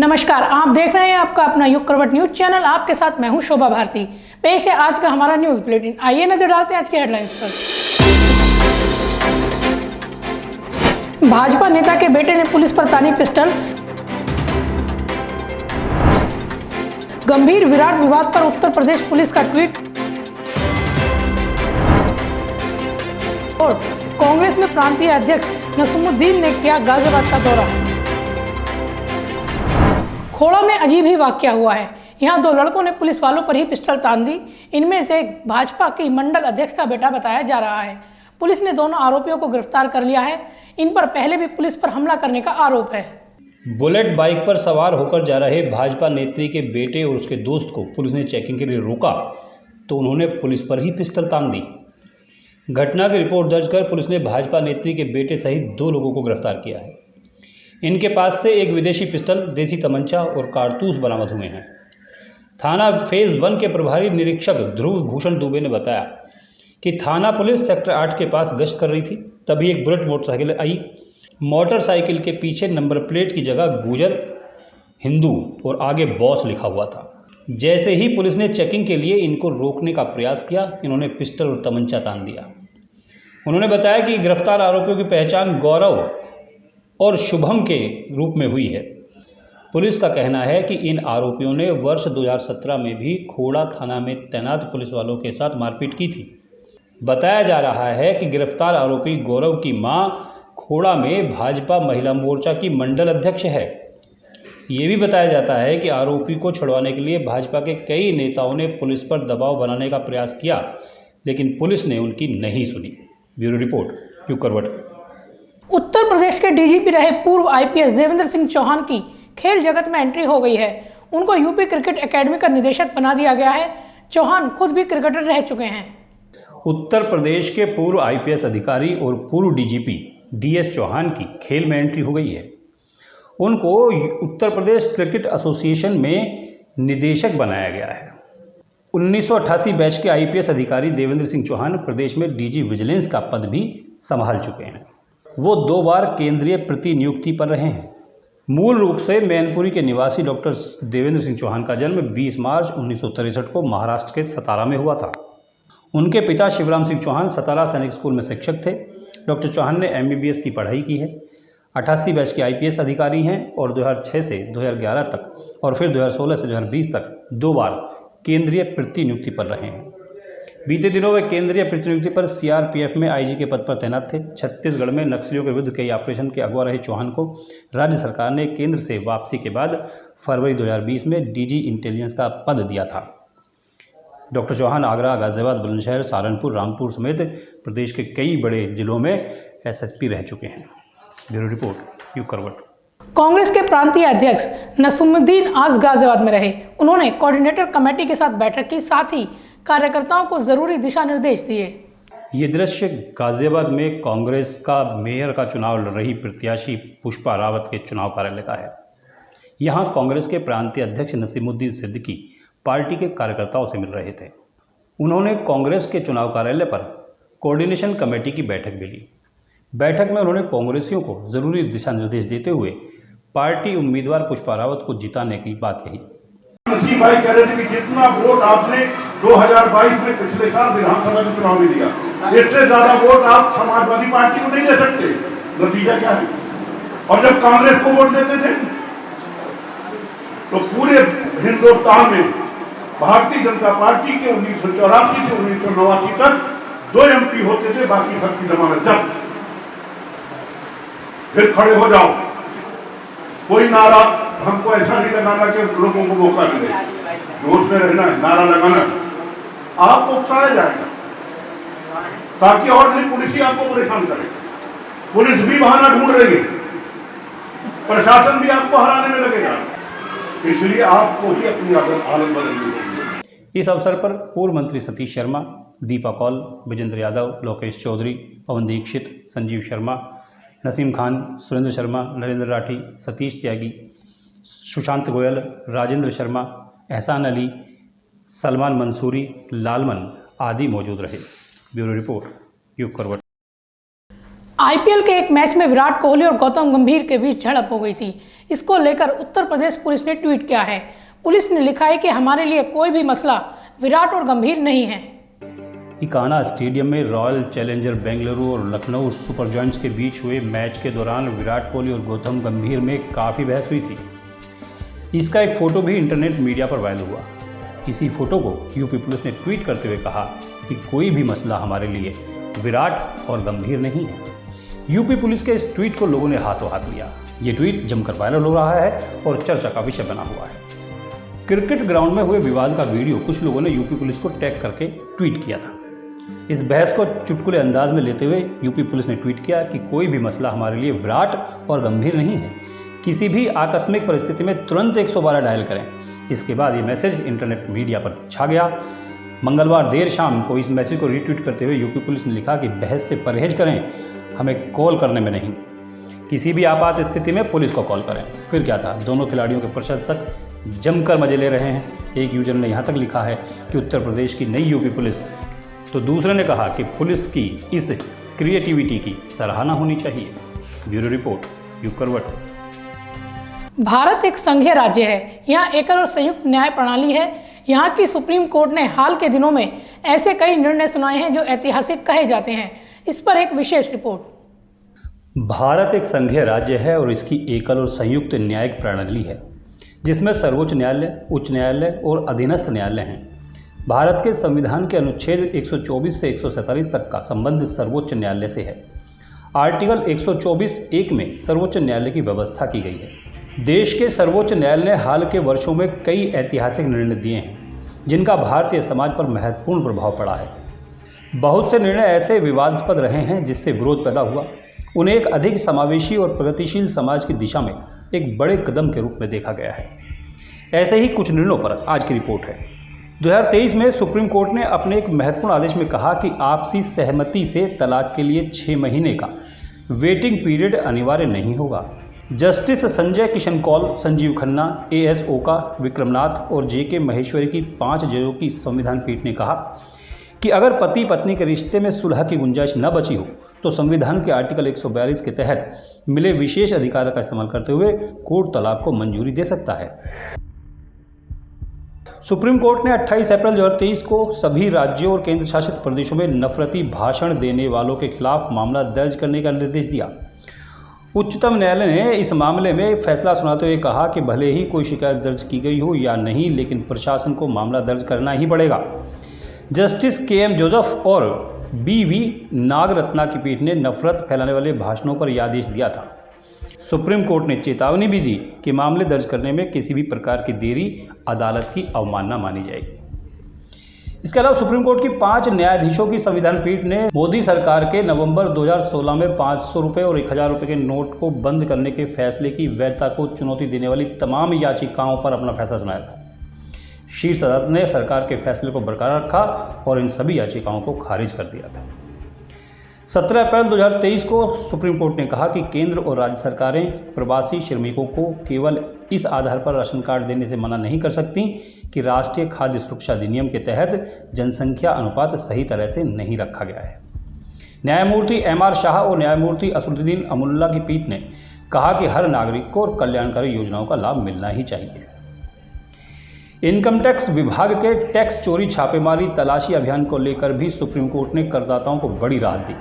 नमस्कार, आप देख रहे हैं आपका अपना युग करवट न्यूज चैनल। आपके साथ मैं हूं शोभा भारती। पेश है आज का हमारा न्यूज बुलेटिन। आइए नजर डालते हैं आज की हेडलाइंस पर। भाजपा नेता के बेटे ने पुलिस पर तानी पिस्टल। गंभीर विराट विवाद पर उत्तर प्रदेश पुलिस का ट्वीट। और कांग्रेस में प्रांतीय अध्यक्ष नसीमुद्दीन ने किया गाजियाबाद का दौरा। खोड़ा में अजीब ही वाकया हुआ है। यहाँ दो लड़कों ने पुलिस वालों पर ही पिस्टल तान दी। इनमें से एक भाजपा की मंडल अध्यक्ष का बेटा बताया जा रहा है। पुलिस ने दोनों आरोपियों को गिरफ्तार कर लिया है। इन पर पहले भी पुलिस पर हमला करने का आरोप है। बुलेट बाइक पर सवार होकर जा रहे भाजपा नेत्री के बेटे और उसके दोस्त को पुलिस ने चेकिंग के लिए रोका तो उन्होंने पुलिस पर ही पिस्टल तान दी। घटना की रिपोर्ट दर्ज कर पुलिस ने भाजपा नेत्री के बेटे सहित 2 लोगों को गिरफ्तार किया है। इनके पास से एक विदेशी पिस्टल, देसी तमंचा और कारतूस बरामद हुए हैं। थाना फेज़ 1 के प्रभारी निरीक्षक ध्रुव भूषण दुबे ने बताया कि थाना पुलिस सेक्टर 8 के पास गश्त कर रही थी, तभी एक बुलेट मोटरसाइकिल आई। मोटरसाइकिल के पीछे नंबर प्लेट की जगह गुजर, हिंदू और आगे बॉस लिखा हुआ था। जैसे ही पुलिस ने चेकिंग के लिए इनको रोकने का प्रयास किया, इन्होंने पिस्टल और तमंचा तान दिया। उन्होंने बताया कि गिरफ्तार आरोपियों की पहचान गौरव और शुभम के रूप में हुई है। पुलिस का कहना है कि इन आरोपियों ने वर्ष 2017 में भी खोड़ा थाना में तैनात पुलिस वालों के साथ मारपीट की थी। बताया जा रहा है कि गिरफ्तार आरोपी गौरव की मां खोड़ा में भाजपा महिला मोर्चा की मंडल अध्यक्ष है। ये भी बताया जाता है कि आरोपी को छुड़वाने के लिए भाजपा के कई नेताओं ने पुलिस पर दबाव बनाने का प्रयास किया, लेकिन पुलिस ने उनकी नहीं सुनी। ब्यूरो रिपोर्ट, युग करवट। उत्तर प्रदेश के डीजीपी रहे पूर्व आईपीएस देवेंद्र सिंह चौहान की खेल जगत में एंट्री हो गई है। उनको यूपी क्रिकेट एकेडमी का निदेशक बना दिया गया है। चौहान खुद भी क्रिकेटर रह चुके हैं। उत्तर प्रदेश के पूर्व आईपीएस अधिकारी और पूर्व डीजीपी डीएस चौहान की खेल में एंट्री हो गई है। उनको उत्तर प्रदेश क्रिकेट एसोसिएशन में निदेशक बनाया गया है। 1988 बैच के आईपीएस अधिकारी देवेंद्र सिंह चौहान प्रदेश में डीजी विजिलेंस का पद भी संभाल चुके हैं। वो 2 बार केंद्रीय प्रतिनियुक्ति पर रहे हैं। मूल रूप से मैनपुरी के निवासी डॉक्टर देवेंद्र सिंह चौहान का जन्म 20 मार्च 1963 को महाराष्ट्र के सतारा में हुआ था। उनके पिता शिवराम सिंह चौहान सतारा सैनिक स्कूल में शिक्षक थे। डॉक्टर चौहान ने एमबीबीएस की पढ़ाई की है। 88 बैच के आईपीएस अधिकारी हैं और 2006 से 2011 तक और फिर 2016 से 2020 तक 2 बार केंद्रीय प्रतिनियुक्ति पर रहे हैं। बीते दिनों वे केंद्रीय प्रतिनियुक्ति पर सीआरपीएफ में आईजी के पद पर तैनात थे। छत्तीसगढ़ में नक्सलियों के विरुद्ध कई ऑपरेशन के अगुवा रहे चौहान को राज्य सरकार ने केंद्र से वापसी के बाद फरवरी 2020 में डीजी इंटेलिजेंस का पद दिया था। डॉक्टर चौहान आगरा, गाजियाबाद, बुलंदशहर, सहारनपुर, रामपुर समेत प्रदेश के कई बड़े जिलों में एसएसपी रह चुके हैं। ब्यूरो रिपोर्ट, युग करवट। कांग्रेस के प्रांतीय अध्यक्ष नसीमुद्दीन आज गाजियाबाद में रहे। उन्होंने कोऑर्डिनेटर कमेटी के साथ बैठक की, साथ ही कार्यकर्ताओं को जरूरी दिशा निर्देश दिए। ये दृश्य गाजियाबाद में कांग्रेस का मेयर का चुनाव लड़ रही प्रत्याशी पुष्पा रावत के चुनाव कार्यालय का है। यहाँ कांग्रेस के प्रांतीय अध्यक्ष नसीमुद्दीन सिद्दीकी पार्टी के कार्यकर्ताओं से मिल रहे थे। उन्होंने कांग्रेस के चुनाव कार्यालय पर कोऑर्डिनेशन कमेटी की बैठक भी ली। बैठक में उन्होंने कांग्रेसियों को जरूरी दिशा निर्देश देते हुए पार्टी उम्मीदवार पुष्पा रावत को जिताने की बात कही। भाई कह रहे थे कि जितना वोट आपने 2022 में पिछले साल विधानसभा के चुनाव में दिया, इससे ज्यादा वोट आप समाजवादी पार्टी को नहीं दे सकते। नतीजा क्या है? और जब कांग्रेस को वोट देते थे तो पूरे हिंदुस्तान में भारतीय जनता पार्टी के 1984 से 1989 तक 2 एमपी होते थे, बाकी सबकी जमानत जब्त। फिर खड़े हो जाओ, कोई नारा हमको ऐसा नहीं लगाना कि लोगों को मौका मिले, जोश में रहना है, नारा लगाना, आपको उकसाया जाएगा ताकि और नहीं पुलिस ही आपको परेशान करे। पुलिस भी बहाना ढूंढ रही है, प्रशासन भी आपको हराने में लगेगा, इसलिए आपको ही अपनी हालत बदलनी होगी। इस अवसर पर पूर्व मंत्री सतीश शर्मा, दीपा कौल, विजेंद्र यादव, लोकेश चौधरी, पवन दीक्षित, संजीव शर्मा, नसीम खान, सुरेंद्र शर्मा, नरेंद्र राठी, सतीश त्यागी, सुशांत गोयल, राजेंद्र शर्मा, एहसान अली, सलमान मंसूरी, लालमन आदि मौजूद रहे। ब्यूरो रिपोर्ट, युग करवट। आईपीएल के एक मैच में विराट कोहली और गौतम गंभीर के बीच झड़प हो गई थी। इसको लेकर उत्तर प्रदेश पुलिस ने ट्वीट किया है। पुलिस ने लिखा है कि हमारे लिए कोई भी मसला विराट और गंभीर नहीं है। इकाना स्टेडियम में रॉयल चैलेंजर बेंगलुरु और लखनऊ सुपर जॉयंट्स के बीच हुए मैच के दौरान विराट कोहली और गौतम गंभीर में काफ़ी बहस हुई थी। इसका एक फ़ोटो भी इंटरनेट मीडिया पर वायरल हुआ। इसी फोटो को यूपी पुलिस ने ट्वीट करते हुए कहा कि कोई भी मसला हमारे लिए विराट और गंभीर नहीं है। यूपी पुलिस के इस ट्वीट को लोगों ने हाथों हाथ लिया। ये ट्वीट जमकर वायरल हो रहा है और चर्चा का विषय बना हुआ है। क्रिकेट ग्राउंड में हुए विवाद का वीडियो कुछ लोगों ने यूपी पुलिस को टैग करके ट्वीट किया था। इस बहस को चुटकुले अंदाज में लेते हुए यूपी पुलिस ने ट्वीट किया कि कोई भी मसला हमारे लिए विराट और गंभीर नहीं है। किसी भी आकस्मिक परिस्थिति में तुरंत 112 डायल करें। इसके बाद ये मैसेज इंटरनेट मीडिया पर छा गया। मंगलवार देर शाम को इस मैसेज को रीट्वीट करते हुए यूपी पुलिस ने लिखा कि बहस से परहेज करें, हमें कॉल करने में नहीं। किसी भी आपात स्थिति में पुलिस को कॉल करें। फिर क्या था, दोनों खिलाड़ियों के प्रशंसक जमकर मजे ले रहे हैं। एक यूजर ने यहाँ तक लिखा है कि उत्तर प्रदेश की नई यूपी पुलिस, तो दूसरे ने कहा कि पुलिस की इस क्रिएटिविटी की सराहना होनी चाहिए। ब्यूरो रिपोर्ट, यूप करवट। भारत एक संघीय राज्य है। यहाँ एकल और संयुक्त न्याय प्रणाली है। यहाँ की सुप्रीम कोर्ट ने हाल के दिनों में ऐसे कई निर्णय सुनाए हैं जो ऐतिहासिक कहे जाते हैं। इस पर एक विशेष रिपोर्ट। भारत एक संघीय राज्य है और इसकी एकल और संयुक्त न्यायिक प्रणाली है, जिसमें सर्वोच्च न्यायालय, उच्च न्यायालय और अधीनस्थ न्यायालय हैं। भारत के संविधान के अनुच्छेद 124 से 147 तक का संबंध सर्वोच्च न्यायालय से है। आर्टिकल 124(1) में सर्वोच्च न्यायालय की व्यवस्था की गई है। देश के सर्वोच्च न्यायालय ने हाल के वर्षों में कई ऐतिहासिक निर्णय दिए हैं, जिनका भारतीय समाज पर महत्वपूर्ण प्रभाव पड़ा है। बहुत से निर्णय ऐसे विवादास्पद रहे हैं जिससे विरोध पैदा हुआ। उन्हें एक अधिक समावेशी और प्रगतिशील समाज की दिशा में एक बड़े कदम के रूप में देखा गया है। ऐसे ही कुछ निर्णयों पर आज की रिपोर्ट है। 2023 में सुप्रीम कोर्ट ने अपने एक महत्वपूर्ण आदेश में कहा कि आपसी सहमति से तलाक के लिए 6 महीने का वेटिंग पीरियड अनिवार्य नहीं होगा। जस्टिस संजय किशन कौल, संजीव खन्ना, AS ओका, विक्रमनाथ और JK महेश्वरी की 5 जजों की संविधान पीठ ने कहा कि अगर पति पत्नी के रिश्ते में सुलह की गुंजाइश न बची हो तो संविधान के आर्टिकल 142 के तहत मिले विशेष अधिकार का इस्तेमाल करते हुए कोर्ट तलाक को मंजूरी दे सकता है। सुप्रीम कोर्ट ने 28 अप्रैल 2023 को सभी राज्यों और केंद्र शासित प्रदेशों में नफरती भाषण देने वालों के खिलाफ मामला दर्ज करने का निर्देश दिया। उच्चतम न्यायालय ने इस मामले में फैसला सुनाते हुए कहा कि भले ही कोई शिकायत दर्ज की गई हो या नहीं, लेकिन प्रशासन को मामला दर्ज करना ही पड़ेगा। जस्टिस KM जोसेफ और BV नागरत्ना की पीठ ने नफरत फैलाने वाले भाषणों पर यह आदेश दिया था। सुप्रीम कोर्ट ने चेतावनी भी दी कि मामले दर्ज करने में किसी भी प्रकार की देरी अदालत की अवमानना मानी जाएगी। इसके अलावा सुप्रीम कोर्ट की 5 न्यायाधीशों की संविधान पीठ ने मोदी सरकार के नवंबर 2016 में 500 रुपये और 1000 रुपये के नोट को बंद करने के फैसले की वैधता को चुनौती देने वाली तमाम याचिकाओं पर अपना फैसला सुनाया था। शीर्ष अदालत ने सरकार के फैसले को बरकरार रखा और इन सभी याचिकाओं को खारिज कर दिया था। 17 अप्रैल 2023 को सुप्रीम कोर्ट ने कहा कि केंद्र और राज्य सरकारें प्रवासी श्रमिकों को केवल इस आधार पर राशन कार्ड देने से मना नहीं कर सकती कि राष्ट्रीय खाद्य सुरक्षा अधिनियम के तहत जनसंख्या अनुपात सही तरह से नहीं रखा गया है। न्यायमूर्ति MR शाह और न्यायमूर्ति असदुद्दीन अमुल्ला की पीठ ने कहा कि हर नागरिक को कल्याणकारी योजनाओं का लाभ मिलना ही चाहिए। इनकम टैक्स विभाग के टैक्स चोरी छापेमारी तलाशी अभियान को लेकर भी सुप्रीम कोर्ट ने करदाताओं को बड़ी राहत दी।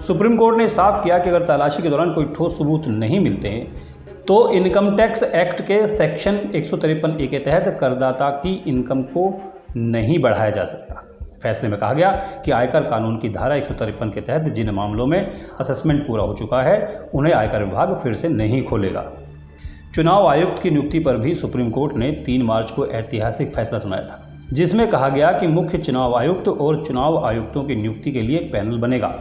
सुप्रीम कोर्ट ने साफ किया कि अगर तलाशी के दौरान कोई ठोस सबूत नहीं मिलते हैं तो इनकम टैक्स एक्ट के सेक्शन 153A के तहत करदाता की इनकम को नहीं बढ़ाया जा सकता। फैसले में कहा गया कि आयकर कानून की धारा 153 के तहत जिन मामलों में असेसमेंट पूरा हो चुका है उन्हें आयकर विभाग फिर से नहीं खोलेगा। चुनाव आयुक्त की नियुक्ति पर भी सुप्रीम कोर्ट ने 3 मार्च को ऐतिहासिक फैसला सुनाया था, जिसमें कहा गया कि मुख्य चुनाव आयुक्त और चुनाव आयुक्तों की नियुक्ति के लिए एक पैनल बनेगा।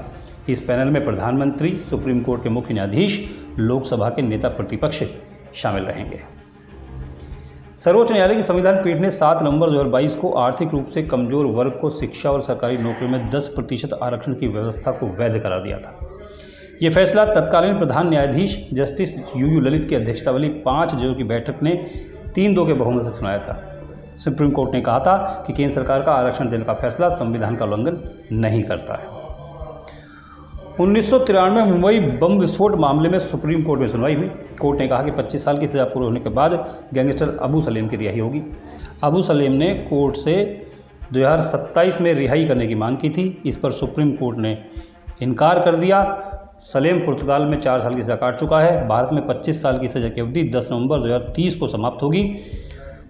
इस पैनल में प्रधानमंत्री, सुप्रीम कोर्ट के मुख्य न्यायाधीश, लोकसभा के नेता प्रतिपक्ष शामिल रहेंगे। सर्वोच्च न्यायालय की संविधान पीठ ने 7 नवंबर 2022 को आर्थिक रूप से कमजोर वर्ग को शिक्षा और सरकारी नौकरियों में 10% आरक्षण की व्यवस्था को वैध करार दिया था। ये फैसला तत्कालीन प्रधान न्यायाधीश जस्टिस UU ललित की अध्यक्षता वाली 5 जजों की बैठक ने 3-2 के बहुमत से सुनाया था। सुप्रीम कोर्ट ने कहा था कि केंद्र सरकार का आरक्षण देने का फैसला संविधान का उल्लंघन नहीं करता है। 1993 में मुंबई बम विस्फोट मामले में सुप्रीम कोर्ट में सुनवाई हुई। कोर्ट ने कहा कि 25 साल की सजा पूरी होने के बाद गैंगस्टर अबू सलेम की रिहाई होगी। अबू सलेम ने कोर्ट से 2027 में रिहाई करने की मांग की थी। इस पर सुप्रीम कोर्ट ने इनकार कर दिया। सलेम पुर्तगाल में 4 साल की सजा काट चुका है। भारत में 25 साल की सजा की अवधि 10 नवंबर 2030 को समाप्त होगी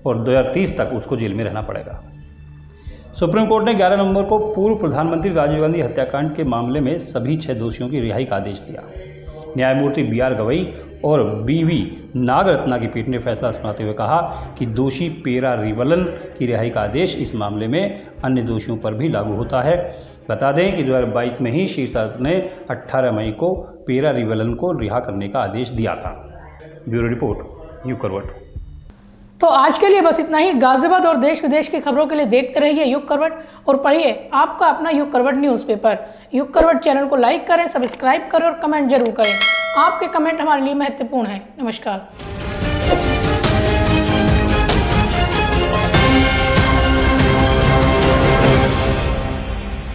और 2030 तक उसको जेल में रहना पड़ेगा। सुप्रीम कोर्ट ने 11 नवंबर को पूर्व प्रधानमंत्री राजीव गांधी हत्याकांड के मामले में सभी 6 दोषियों की रिहाई का आदेश दिया। न्यायमूर्ति BR गवई और BV नागरत्ना की पीठ ने फैसला सुनाते हुए कहा कि दोषी पेरारीवलन की रिहाई का आदेश इस मामले में अन्य दोषियों पर भी लागू होता है। बता दें कि 2022 में ही शीर्ष अदालत ने 18 मई को पेरारीवलन को रिहा करने का आदेश दिया था। ब्यूरो रिपोर्ट, युग करवट। तो आज के लिए बस इतना ही। गाजियाबाद और देश विदेश की खबरों के लिए देखते रहिए युग करवट और पढ़िए आपका अपना युग करवट न्यूज़पेपर। युग करवट चैनल को लाइक करें, सब्सक्राइब करें और कमेंट जरूर करें। आपके कमेंट हमारे लिए महत्वपूर्ण हैं। नमस्कार।